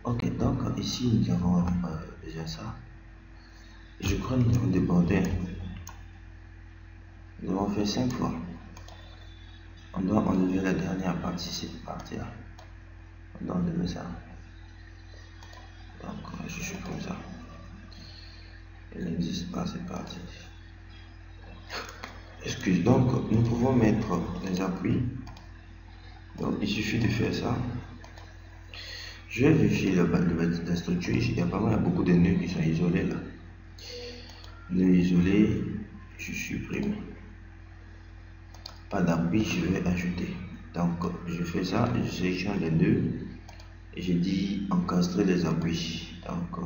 Ok, donc ici nous avons déjà ça. Je crois que nous avons débordé. Nous avons fait 5 fois. On doit enlever la dernière partie, cette partie-là. On doit enlever ça. Donc je suis comme ça. Il n'existe pas cette partie. Excuse, donc nous pouvons mettre les appuis. Donc il suffit de faire ça. Je vais vérifier la structure. Il y a beaucoup de nœuds qui sont isolés là. Nœuds isolés, je supprime. Pas d'appui, je vais ajouter. Donc je fais ça, je sélectionne les nœuds et je dis encastrer les appuis. Donc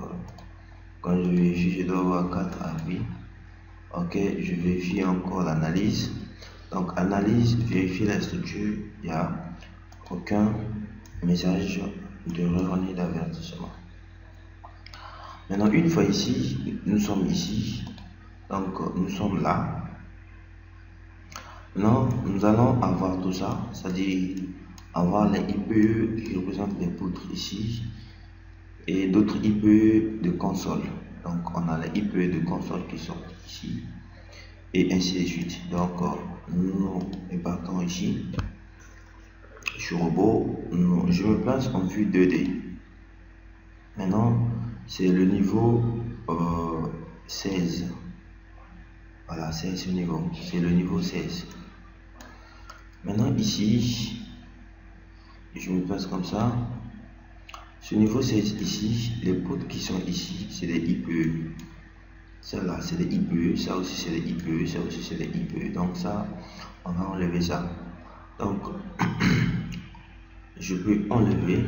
quand je vérifie, je dois avoir 4 appuis. Ok, je vérifie encore l'analyse. Donc analyse, vérifier la structure, il n'y a aucun message d'erreur ni d'avertissement. Maintenant, une fois ici, nous sommes ici, donc nous sommes là. Maintenant, nous allons avoir tout ça, c'est-à-dire avoir les IPE qui représentent les poutres ici et d'autres IPE de console. Donc, on a les IPE de console qui sont ici et ainsi de suite. Donc, nous partons ici. Sur robot, je me place en vue 2D. Maintenant, c'est le niveau 16. Voilà, c'est ce niveau. C'est le niveau 16. Maintenant, ici, je me place comme ça. Ce niveau 16 ici, les portes qui sont ici, c'est des IPE. Ça là, c'est des IPE. Ça aussi, c'est des IPE. Ça aussi, c'est des IPE. Donc, ça, on va enlever ça. Donc, je peux enlever.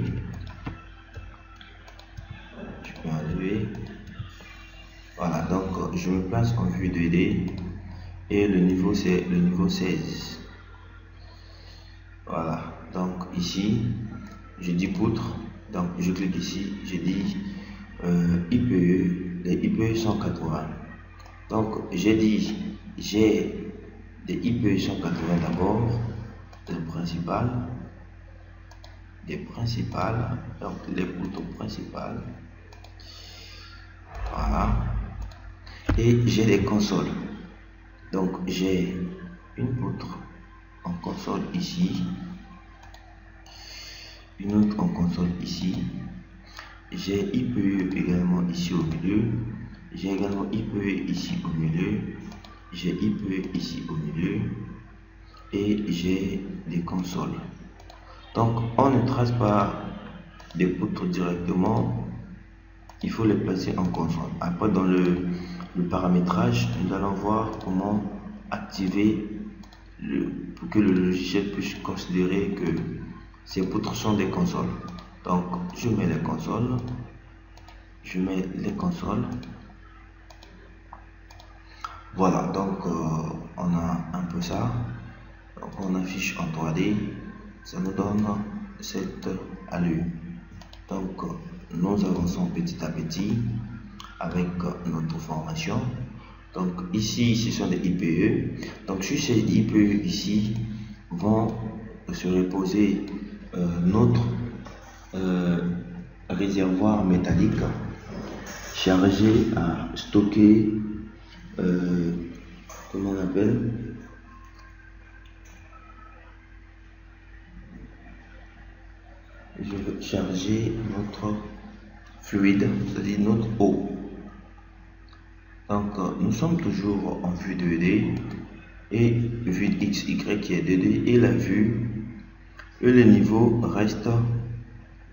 Voilà, donc je me place en vue 2D et le niveau c'est le niveau 16. Voilà, donc ici je dis poutre, donc je clique ici, je dis IPE, les IPE 180. Donc j'ai dit j'ai des IPE 180 d'abord, des principales, donc les poutres principales. Voilà. Et j'ai les consoles. Donc j'ai une poutre en console ici, une autre en console ici. J'ai IPE également ici au milieu. J'ai également IPE ici au milieu. J'ai IPE ici au milieu. Et j'ai des consoles. Donc on ne trace pas des poutres directement. Il faut les placer en console. Après, dans le paramétrage, nous allons voir comment activer pour que le logiciel puisse considérer que ces poutres sont des consoles. Donc, je mets les consoles. Voilà, donc on a un peu ça. Donc, on affiche en 3D. Ça nous donne cette allure. Donc, nous avançons petit à petit avec notre formation. Donc ici, ce sont des IPE. Donc sur ces IPE ici vont se reposer notre réservoir métallique chargé à stocker, comment on appelle, je veux charger notre fluide, c'est-à-dire notre eau. Donc nous sommes toujours en vue 2D et vue XY qui est 2D et la vue et le niveau reste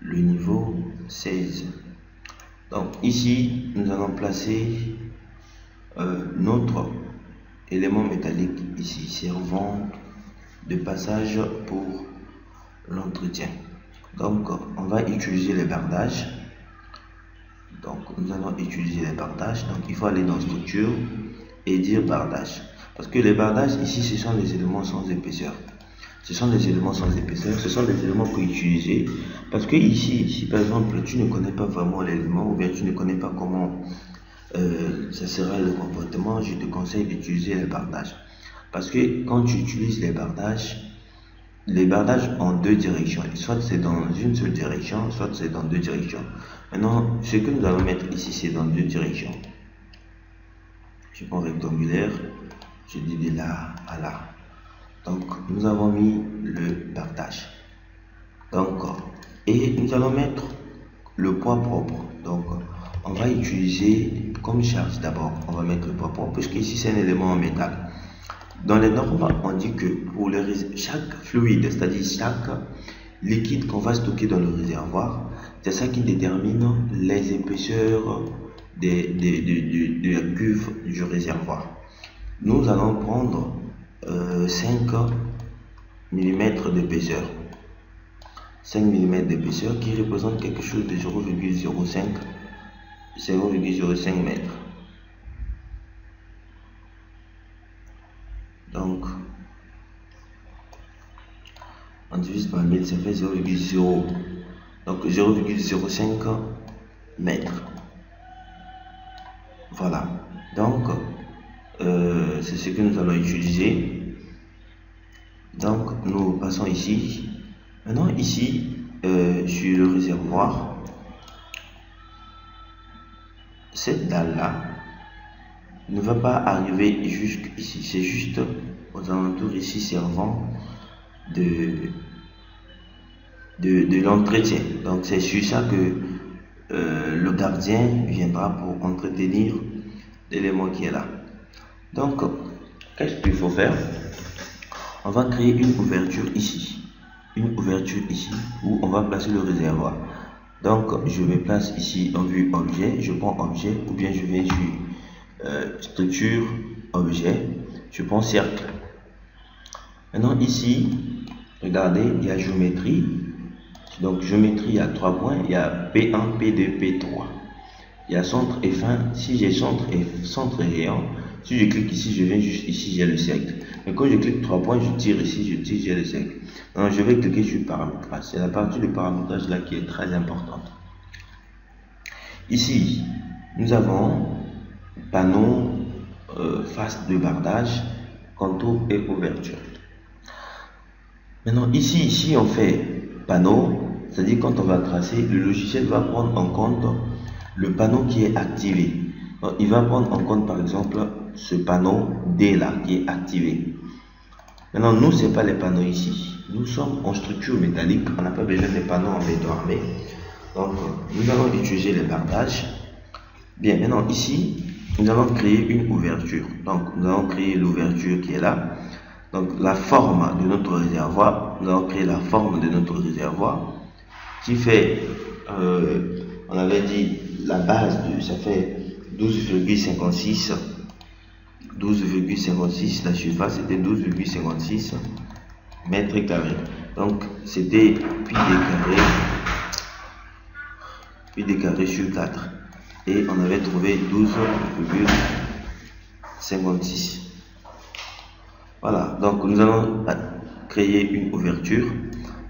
le niveau 16. Donc ici nous allons placer notre élément métallique ici servant de passage pour l'entretien. Donc on va utiliser les bardages. Donc nous allons utiliser les bardages. Donc il faut aller dans structure et dire bardage. Parce que les bardages ici ce sont les éléments sans épaisseur. Ce sont des éléments sans épaisseur, ce sont des éléments pour utiliser. Parce que ici, si par exemple tu ne connais pas vraiment l'élément ou bien tu ne connais pas comment ça sera le comportement, je te conseille d'utiliser les bardages. Parce que quand tu utilises les bardages, les bardages en deux directions, soit c'est dans une seule direction, soit c'est dans deux directions. Maintenant, ce que nous allons mettre ici, c'est dans deux directions. Je prends rectangulaire, je dis de là à là. Donc, nous avons mis le bardage. Donc, et nous allons mettre le poids propre. Donc, on va utiliser comme charge d'abord, on va mettre le poids propre, puisque ici c'est un élément en métal. Dans les normes, on dit que pour chaque fluide, c'est-à-dire chaque liquide qu'on va stocker dans le réservoir, c'est ça qui détermine les épaisseurs de la cuve du réservoir. Nous allons prendre 5 mm d'épaisseur. 5 mm d'épaisseur qui représente quelque chose de 0,05 mètres. Donc, on divise par 1000, ça fait 0,0. Donc, 0,05 mètres. Voilà. Donc, c'est ce que nous allons utiliser. Donc, nous passons ici. Maintenant, ici, sur le réservoir, cette dalle-là ne va pas arriver jusqu'ici. C'est juste aux alentours ici servant de l'entretien. Donc, c'est sur ça que le gardien viendra pour entretenir l'élément qui est là. Donc, qu'est-ce qu'il faut faire? On va créer une ouverture ici. Une ouverture ici où on va placer le réservoir. Donc, je me place ici en vue objet. Je prends objet ou bien je vais sur structure, objet. Je prends cercle. Maintenant, ici, regardez, il y a géométrie. Donc, géométrie, il y a 3 points. Il y a P1, P2, P3. Il y a centre et fin. Si j'ai centre et rayon, si je clique ici, je viens juste ici, j'ai le cercle. Mais quand je clique 3 points, je tire ici, je tire, j'ai le cercle. Donc, je vais cliquer sur paramétrage. C'est la partie de paramétrage là qui est très importante. Ici, nous avons panneau, face de bardage, contour et ouverture. Maintenant, ici, on fait panneau, c'est-à-dire quand on va tracer, le logiciel va prendre en compte le panneau qui est activé. Donc, il va prendre en compte par exemple ce panneau D là qui est activé. Maintenant, nous, c'est pas les panneaux ici. Nous sommes en structure métallique, on n'a pas besoin des panneaux en béton armé. Donc, nous allons utiliser les bardages. Bien, maintenant, ici, nous allons créer une ouverture. Donc, nous allons créer l'ouverture qui est là. Donc, la forme de notre réservoir, nous allons créer la forme de notre réservoir qui fait, on avait dit, la base, ça fait 12,56. 12,56, la surface c'était 12,56 mètres carrés. Donc, c'était pi des carrés sur 4. Et on avait trouvé 12,56. Voilà, donc nous allons créer une ouverture.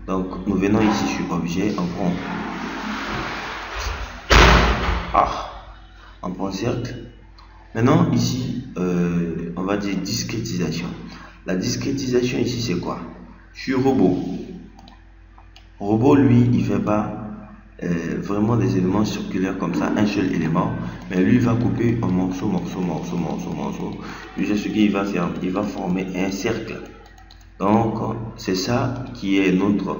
Donc, nous venons ici sur objet, on prend cercle. Maintenant, ici, on va dire discrétisation. La discrétisation ici, c'est quoi? Sur robot. Robot, lui, il fait pas vraiment des éléments circulaires comme ça, un seul élément, mais lui va couper en morceaux. Juste ce qu'il va faire, il va former un cercle. Donc, c'est ça qui est notre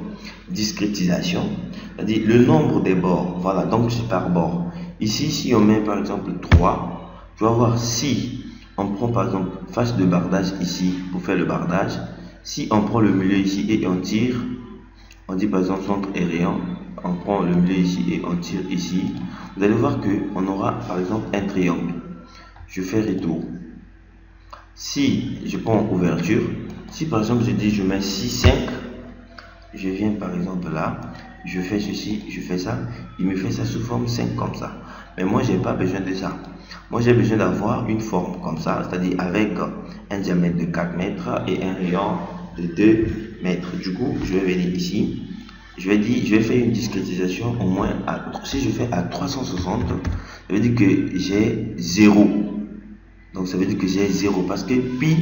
discrétisation, c'est-à-dire le nombre des bords. Voilà, donc c'est par bord. Ici, si on met par exemple 3, tu vas voir si on prend par exemple face de bardage ici pour faire le bardage. Si on prend le milieu ici et on tire, on dit par exemple centre et rayon, on prend le milieu ici et on tire ici, vous allez voir que on aura par exemple un triangle. Je fais retour. Si je prends ouverture, si par exemple je dis je mets 6, 5, je viens par exemple là, je fais ceci, je fais ça, il me fait ça sous forme 5 comme ça. Mais moi j'ai pas besoin de ça. Moi j'ai besoin d'avoir une forme comme ça, c'est-à-dire avec un diamètre de 4 mètres et un rayon de 2 mètres. Du coup, je vais venir ici, je vais faire une discrétisation au moins si je fais à 360, ça veut dire que j'ai 0. Donc ça veut dire que j'ai 0 parce que pi,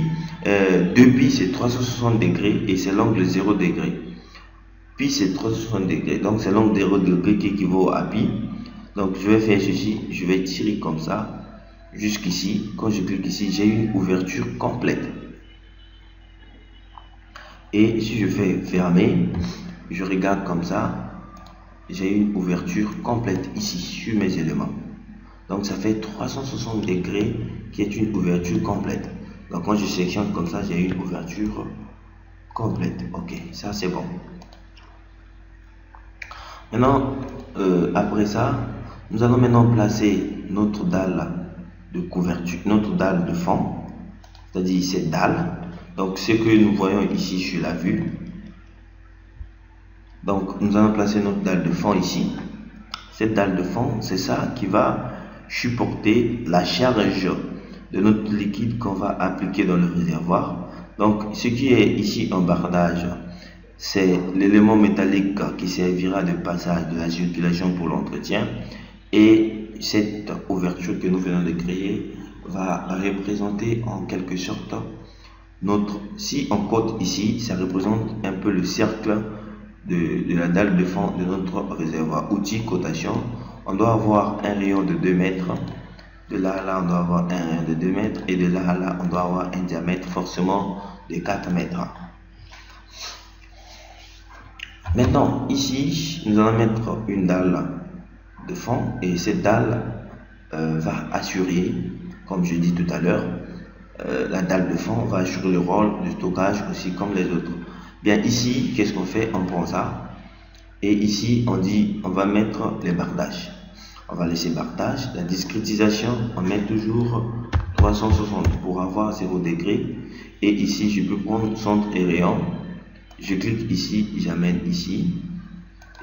2pi c'est 360 degrés et c'est l'angle 0 degré. Pi c'est 360 degrés, donc c'est l'angle 0 degré qui équivaut à pi. Donc je vais faire ceci, je vais tirer comme ça jusqu'ici. Quand je clique ici, j'ai une ouverture complète. Et si je fais fermer, je regarde comme ça, j'ai une ouverture complète ici sur mes éléments. Donc ça fait 360 degrés qui est une ouverture complète. Donc quand je sélectionne comme ça, j'ai une ouverture complète. Ok, ça c'est bon. Maintenant, après ça, nous allons maintenant placer notre dalle de couverture, notre dalle de fond, c'est-à-dire cette dalle. Donc ce que nous voyons ici sur la vue. Donc nous allons placer notre dalle de fond ici. Cette dalle de fond, c'est ça qui va supporter la charge de notre liquide qu'on va appliquer dans le réservoir. Donc ce qui est ici en bardage, c'est l'élément métallique qui servira de passage de la circulation pour l'entretien, et cette ouverture que nous venons de créer va représenter en quelque sorte notre, si on cote ici, ça représente un peu le cercle de la dalle de fond de notre réservoir. Outil cotation, on doit avoir un rayon de 2 mètres, de là à là on doit avoir un rayon de 2 mètres, et de là à là on doit avoir un diamètre forcément de 4 mètres. Maintenant, ici, nous allons mettre une dalle de fond, et cette dalle va assurer, comme je dis tout à l'heure, la dalle de fond va assurer le rôle de stockage aussi comme les autres. Bien ici, qu'est-ce qu'on fait? On prend ça, et ici, on dit, on va mettre les bardages. On va laisser bardage. La discrétisation, on met toujours 360 pour avoir 0 degré. Et ici, je peux prendre centre et rayon. Je clique ici, j'amène ici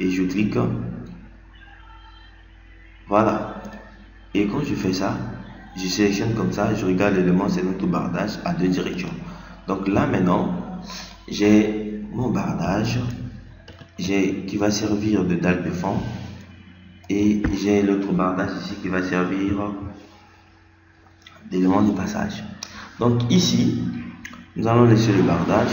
et je clique, voilà. Et quand je fais ça, je sélectionne comme ça, je regarde l'élément, c'est notre bardage à 2 directions. Donc là maintenant, j'ai mon bardage qui va servir de dalle de fond, et j'ai l'autre bardage ici qui va servir d'élément de passage. Donc ici, nous allons laisser le bardage.